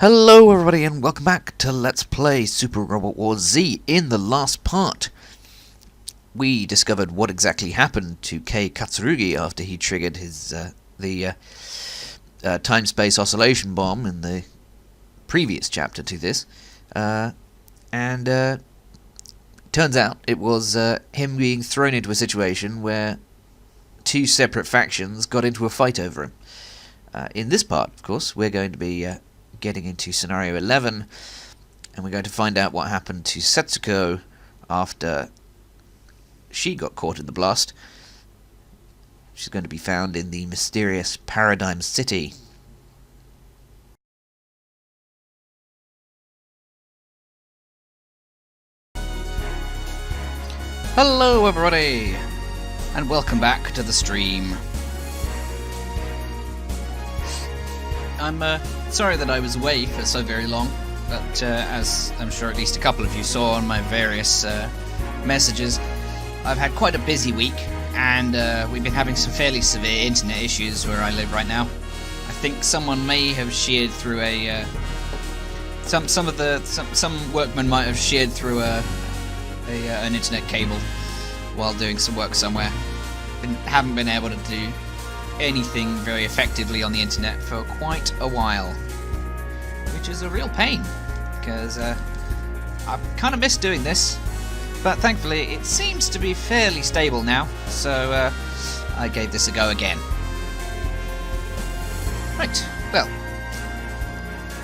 Hello everybody and welcome back to Let's Play Super Robot Wars Z. In the last part, we discovered what exactly happened to Kei Katsurugi after he triggered his time-space oscillation bomb in the previous chapter to this. And turns out it was him being thrown into a situation where two separate factions got into a fight over him. In this part, of course, we're going to be getting into scenario 11, and we're going to find out what happened to Setsuko after she got caught in the blast. She's going to be found in the mysterious Paradigm City. Hello everybody, and welcome back to the stream. I'm sorry that I was away for so very long, but as I'm sure at least a couple of you saw on my various messages, I've had quite a busy week, and we've been having some fairly severe internet issues where I live right now. I think someone may have sheared through a some workmen might have sheared through an internet cable while doing some work somewhere. Haven't been able to do anything very effectively on the internet for quite a while, which is a real pain, because I've kind of missed doing this, but thankfully it seems to be fairly stable now, so I gave this a go again. Right, well,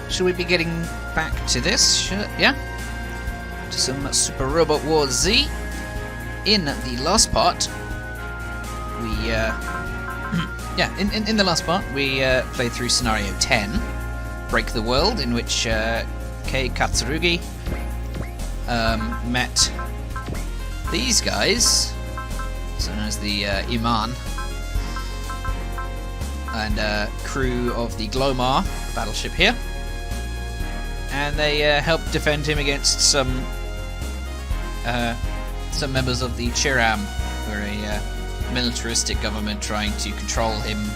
shall we be getting back to this? Yeah? To some Super Robot Wars Z. In the last part, we in the last part, we played through scenario 10, Break the World, in which Kei Katsurugi met these guys, so known as the Iman, and crew of the Glomar battleship here, and they helped defend him against some members of the Chiram, who are a militaristic government trying to control him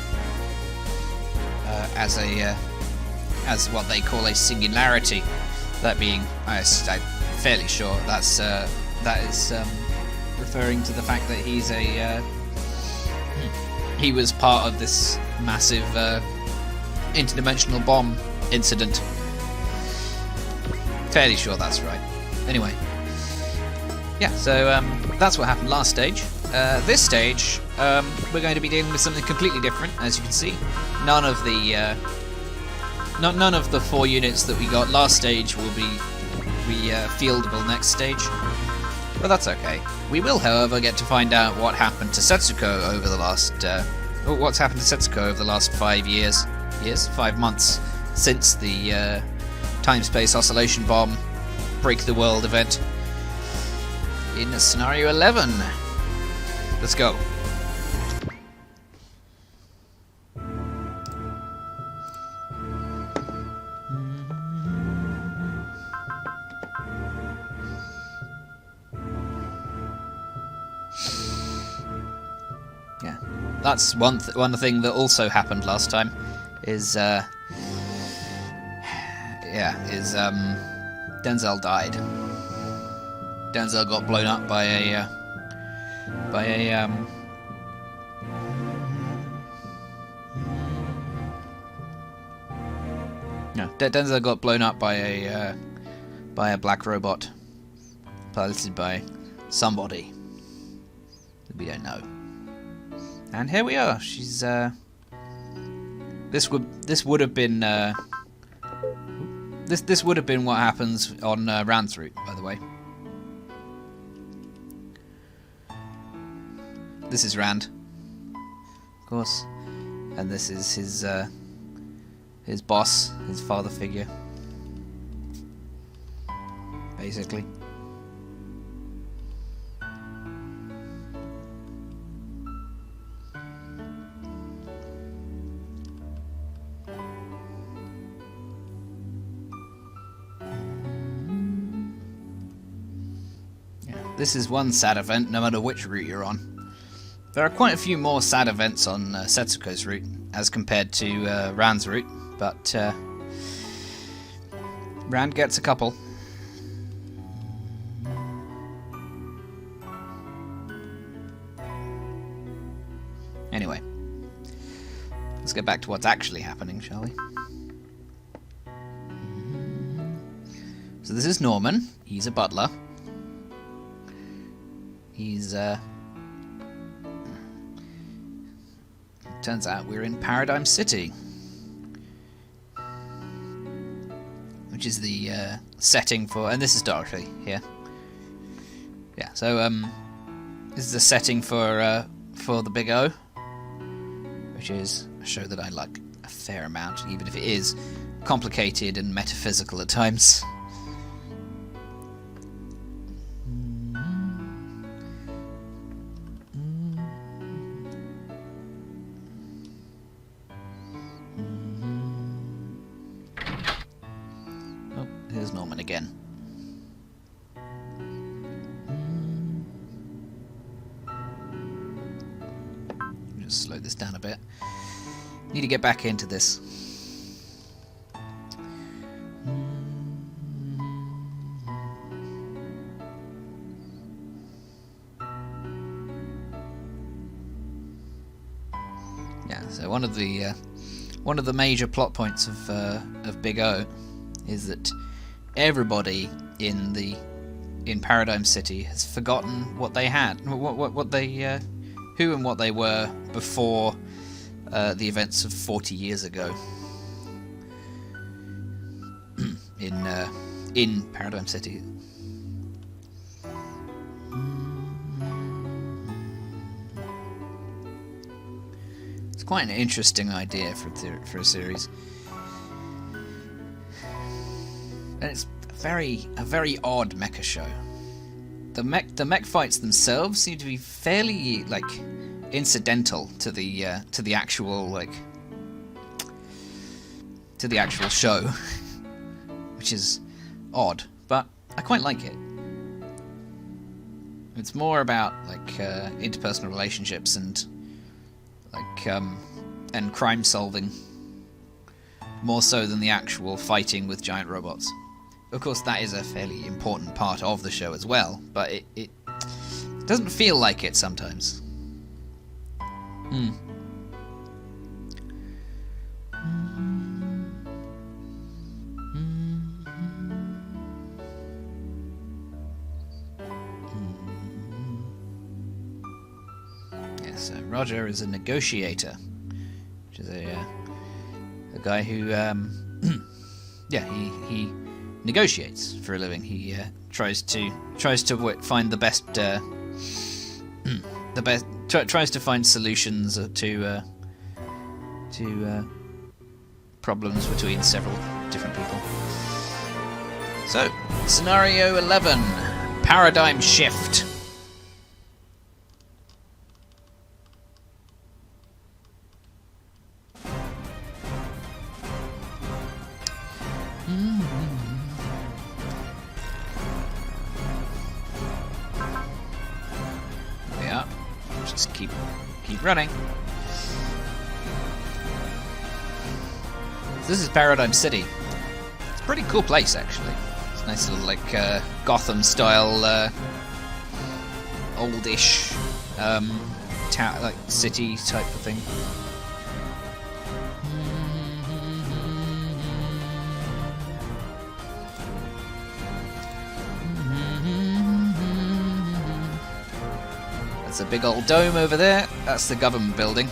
as what they call a singularity. That being, I'm fairly sure that is referring to the fact that he was part of this massive interdimensional bomb incident. Fairly sure that's right. Anyway, yeah. So that's what happened last stage. This stage, we're going to be dealing with something completely different. As you can see, none of the 4 units that we got last stage will be fieldable next stage, but that's okay. We will, however, get to find out what happened to Setsuko over the last what's happened to Setsuko over the last 5 months since the time-space oscillation bomb break the world event in scenario 11. Let's go. Yeah, that's one thing that also happened last time is Denzel died. Denzel got blown up by a Denzel got blown up by a black robot piloted by somebody that we don't know. And here we are. She's this would have been this would have been what happens on Rand's route, by the way. This is Rand, of course, and this is his boss, his father figure, basically. Yeah, this is one sad event, no matter which route you're on. There are quite a few more sad events on Setsuko's route as compared to Ran's route, but Rand gets a couple. Anyway, let's get back to what's actually happening, shall we? So this is Norman. He's a butler. He's, turns out we're in Paradigm City, which is the setting for, and this is Dorothy here. Yeah, so this is the setting for the Big O, which is a show that I like a fair amount, even if it is complicated and metaphysical at times. Oh, here's Norman again. Just slow this down a bit. Need to get back into this. Yeah, so one of the major plot points of Big O is that everybody in Paradigm City has forgotten what they had, what they who and what they were before the events of 40 years ago in Paradigm City. It's quite an interesting idea for a series, and it's a very odd mecha show. The mech fights themselves seem to be fairly like incidental to the actual show, which is odd, but I quite like it. It's more about like interpersonal relationships and and crime solving, more so than the actual fighting with giant robots. Of course, that is a fairly important part of the show as well, but it doesn't feel like it sometimes. Yeah, so Roger is a negotiator, which is a guy who, he negotiates for a living. He tries to find the best, tries to find solutions to problems between several different people. So, scenario 11, paradigm shift. Just keep running. So this is Paradigm City. It's a pretty cool place, actually. It's a nice little like Gotham style, oldish like city type of thing. There's a big old dome over there. That's the government building.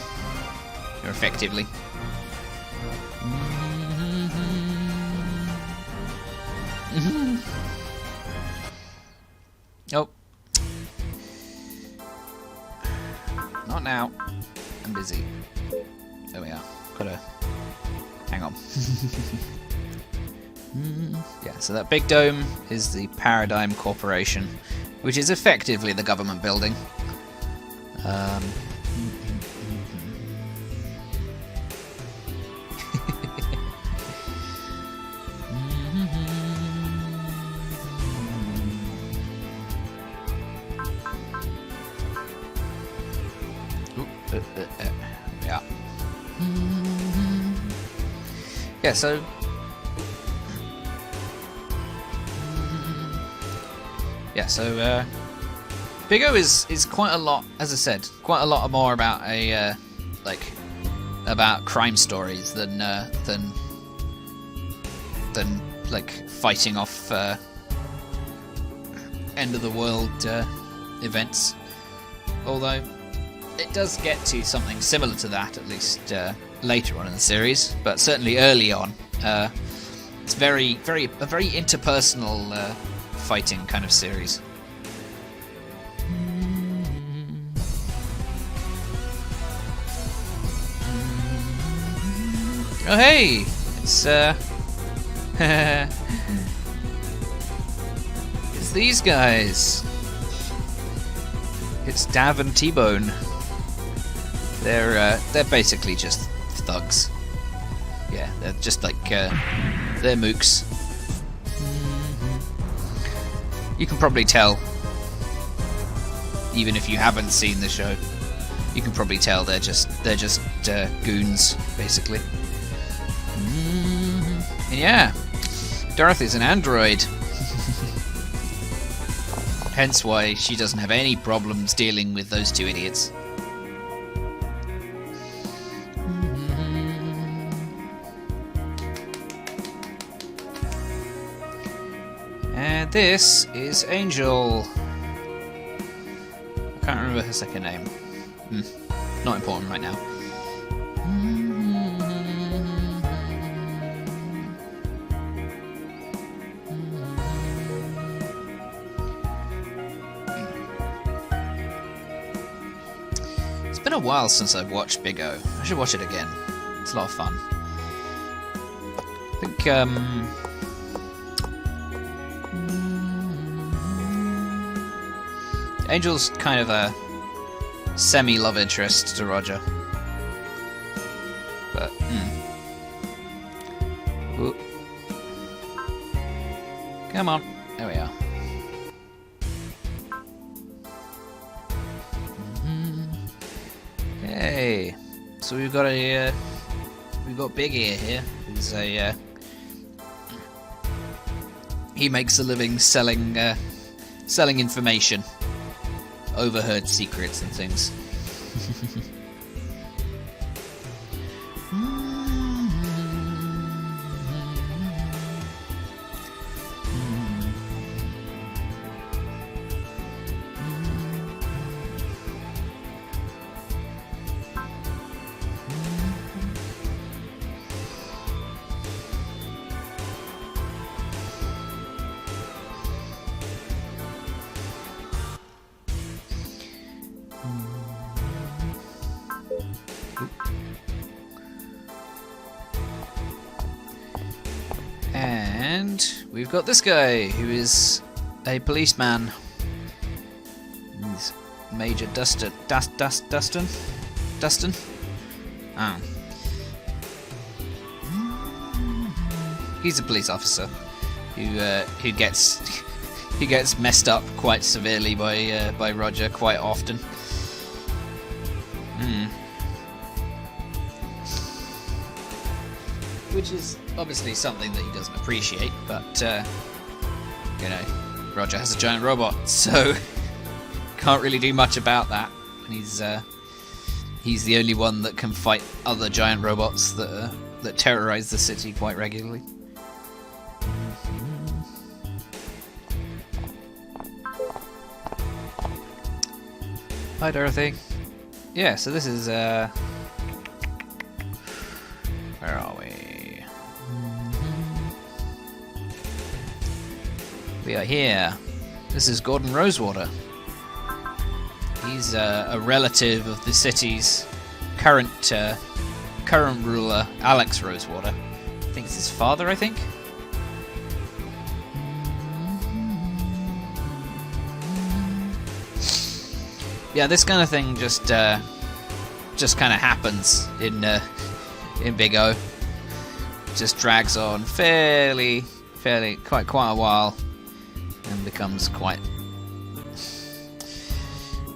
Or effectively. Oh. Not now. I'm busy. There we are. Gotta hang on. Yeah, so that big dome is the Paradigm Corporation, which is effectively the government building. Yeah. Yeah, so yeah, so Big O is quite a lot, as I said, quite a lot more about a about crime stories than like fighting off end of the world events. Although it does get to something similar to that, at least later on in the series, but certainly early on, it's a very interpersonal fighting kind of series. Oh hey, it's it's these guys. It's Dav and T-Bone. They're basically just thugs. Yeah, they're just like they're mooks. You can probably tell, even if you haven't seen the show, you can probably tell they're just goons, basically. And yeah, Dorothy's an android. Hence why she doesn't have any problems dealing with those two idiots. And this is Angel. I can't remember her second name. Not important right now. It's been a while since I've watched Big O. I should watch it again. It's a lot of fun. I think, Angel's kind of a semi-love interest to Roger. But, Ooh. Come on. There we are. Hey, so we've got Big Ear here. Who's he makes a living selling information, overheard secrets and things. And we've got this guy who is a policeman. He's Major Dustin. Dustin? Oh. He's a police officer who gets messed up quite severely by Roger quite often. Which is obviously something that he doesn't appreciate, but you know, Roger has a giant robot, so can't really do much about that. And he's the only one that can fight other giant robots that terrorize the city quite regularly. Hi, Dorothy. Yeah, so this is where are we? We are here. This is Gordon Rosewater. He's a relative of the city's current ruler, Alex Rosewater. I think it's his father, I think. Yeah, this kind of thing just kind of happens in Big O. Just drags on fairly quite a while and becomes quite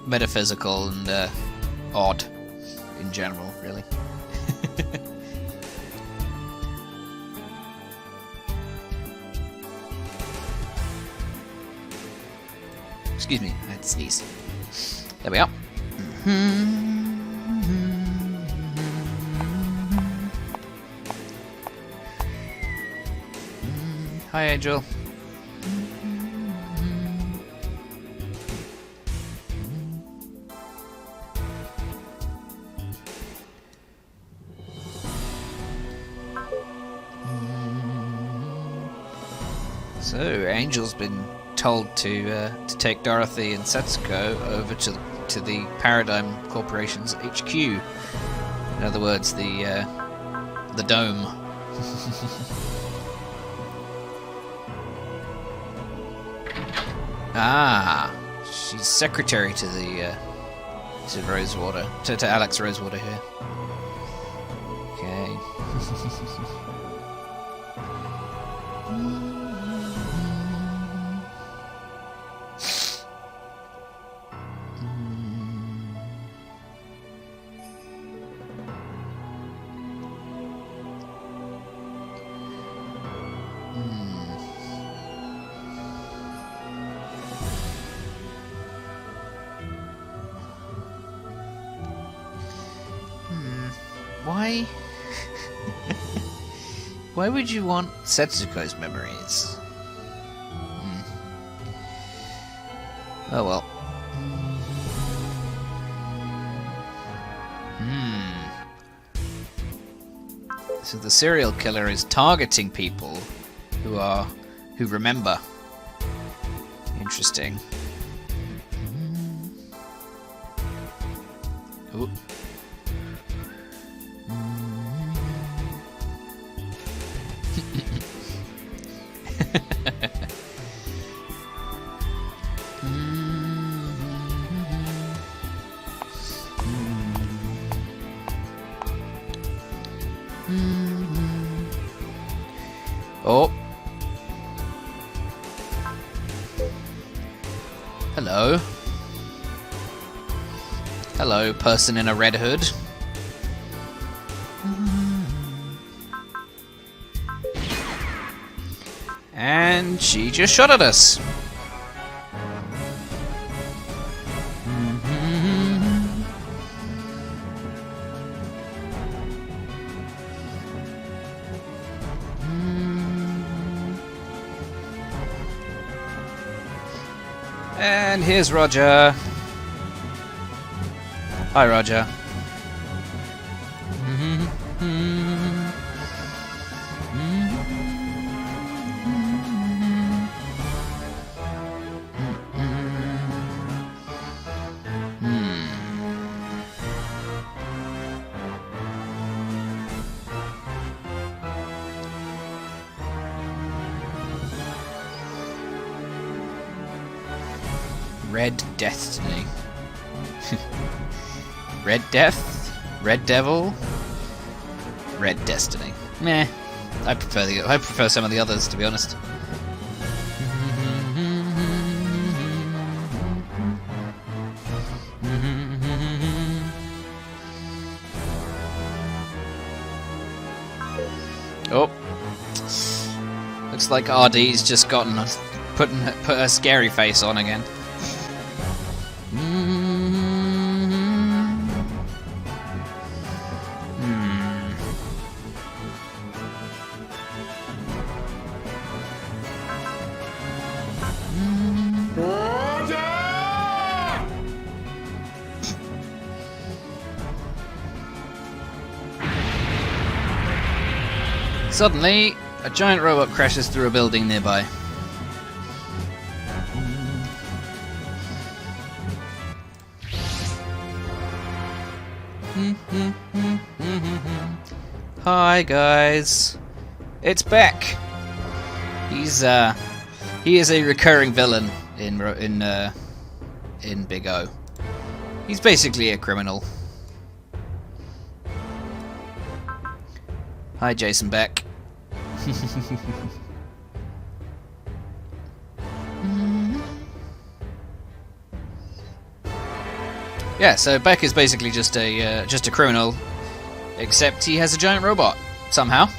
metaphysical and odd in general, really. Excuse me, I had to sneeze. There we are. Hi, Angel. So, Angel's been told to take Dorothy and Setsuko over to the Paradigm Corporation's HQ. In other words, the dome. Ah, she's secretary to the to Rosewater, to Alex Rosewater here. Okay. Why? Why would you want Setsuko's memories? Oh well. So the serial killer is targeting people who remember. Interesting. Ooh. Oh. Hello. Hello, person in a red hood. And she just shot at us. And here's Roger. Hi, Roger. Red Destiny. Red Death? Red Devil? Red Destiny. Meh. I prefer some of the others, to be honest. Oh. Looks like RD's just put a scary face on again. Suddenly, a giant robot crashes through a building nearby. Hi guys, it's Beck. He is a recurring villain in Big O. He's basically a criminal. Hi, Jason Beck. Yeah, so Beck is basically just a criminal, except he has a giant robot somehow.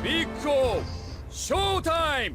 Biko! Showtime!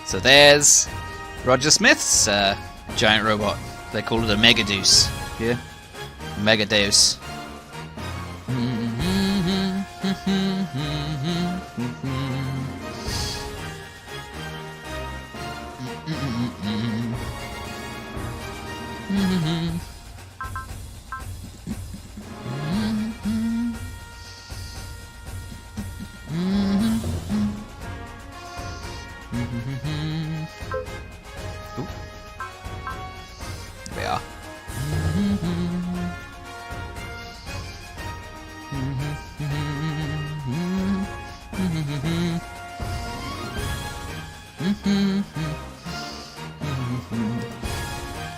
So there's Roger Smith's giant robot. They call it a Mega Deuce. Yeah, Mega Deus. Ooh. There we are.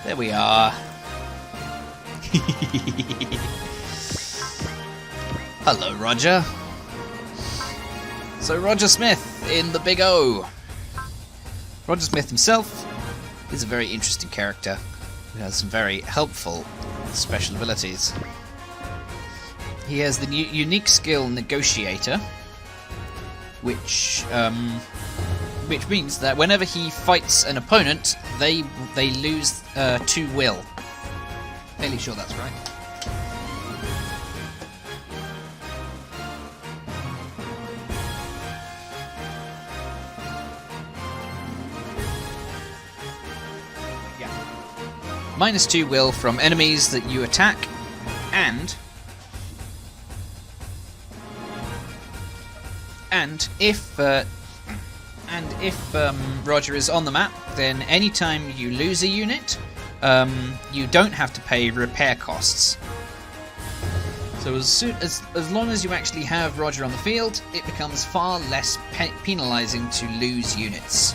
There we are. Hello, Roger. So Roger Smith in the Big O. Roger Smith himself is a very interesting character who has some very helpful special abilities. He has the unique skill Negotiator, which means that whenever he fights an opponent, they lose 2 will. Fairly sure that's right. -2 will from enemies that you attack, and if Roger is on the map, then anytime you lose a unit, you don't have to pay repair costs. So as long as you actually have Roger on the field, it becomes far less penalizing to lose units.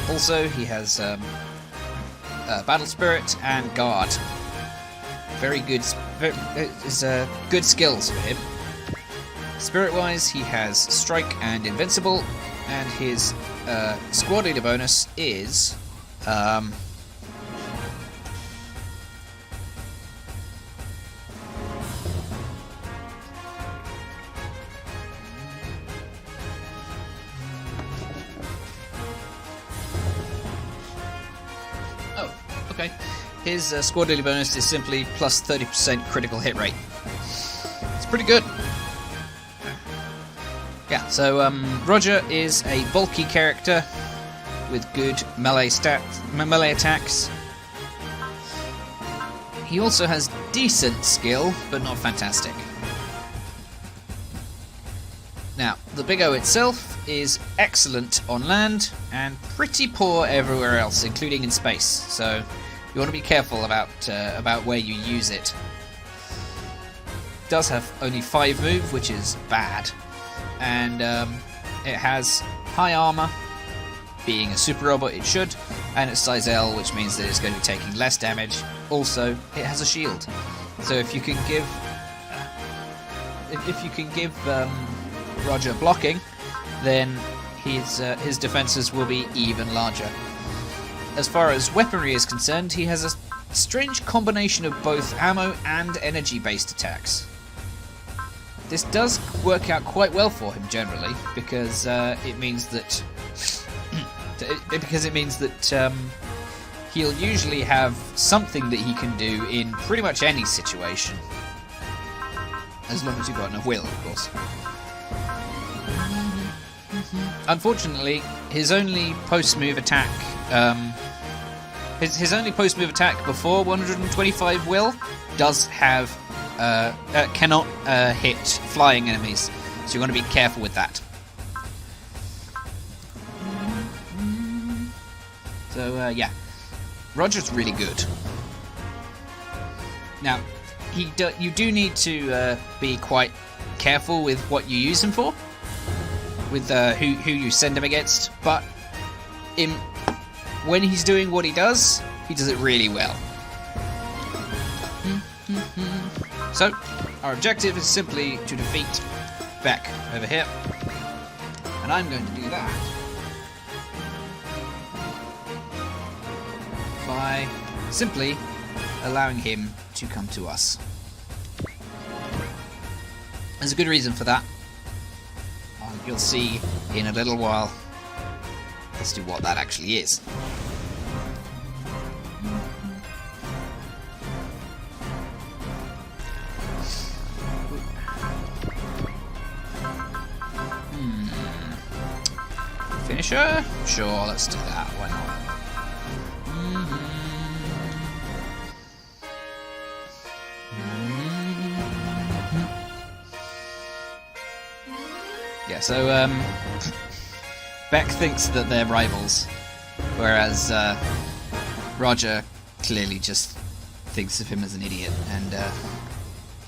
Also, he has Battle Spirit and Guard. Very good, good skills for him. Spirit-wise, he has Strike and Invincible, and his squad leader bonus is okay. His squad leader bonus is simply plus 30% critical hit rate. It's pretty good. Yeah, so Roger is a bulky character with good melee attacks. He also has decent skill, but not fantastic. Now, the Big O itself is excellent on land and pretty poor everywhere else, including in space. So you want to be careful about where you use it. It does have only 5 move, which is bad, and it has high armor. Being a super robot, it should, and it's size L, which means that it's going to be taking less damage. Also, it has a shield, so if you can give Roger blocking, then his defenses will be even larger. As far as weaponry is concerned, he has a strange combination of both ammo and energy-based attacks. This does work out quite well for him generally, because it means that he'll usually have something that he can do in pretty much any situation. As long as you've got enough will, of course. Unfortunately, his only post-move attack... his only post-move attack before 125 will does have... cannot hit flying enemies. So you're going to be careful with that. So, yeah. Roger's really good. Now, you do need to be quite careful with what you use him for, with who you send him against, but when he's doing what he does it really well. So, our objective is simply to defeat Beck over here, and I'm going to do that by simply allowing him to come to us. There's a good reason for that. You'll see in a little while as to what that actually is. Finisher? Sure, let's do that. Why not? Yeah, so Beck thinks that they're rivals, whereas Roger clearly just thinks of him as an idiot and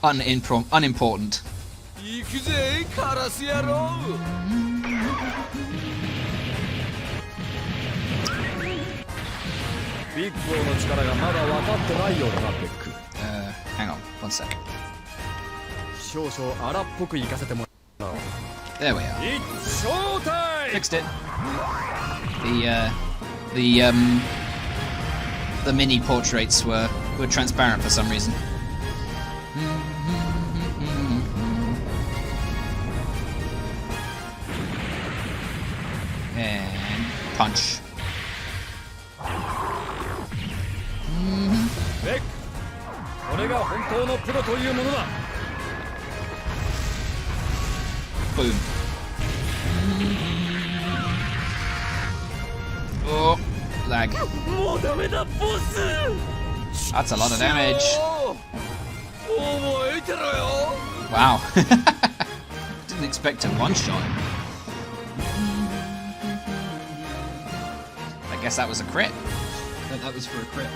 unimportant. Hang on, 1 second. There we are. It's showtime! Fixed it. The mini portraits were transparent for some reason. And punch. Beck! これが本当のプロというものだ。 Boom. Oh, lag. That's a lot of damage. Wow. Didn't expect to one-shot him. I guess that was a crit. But that was for a crit.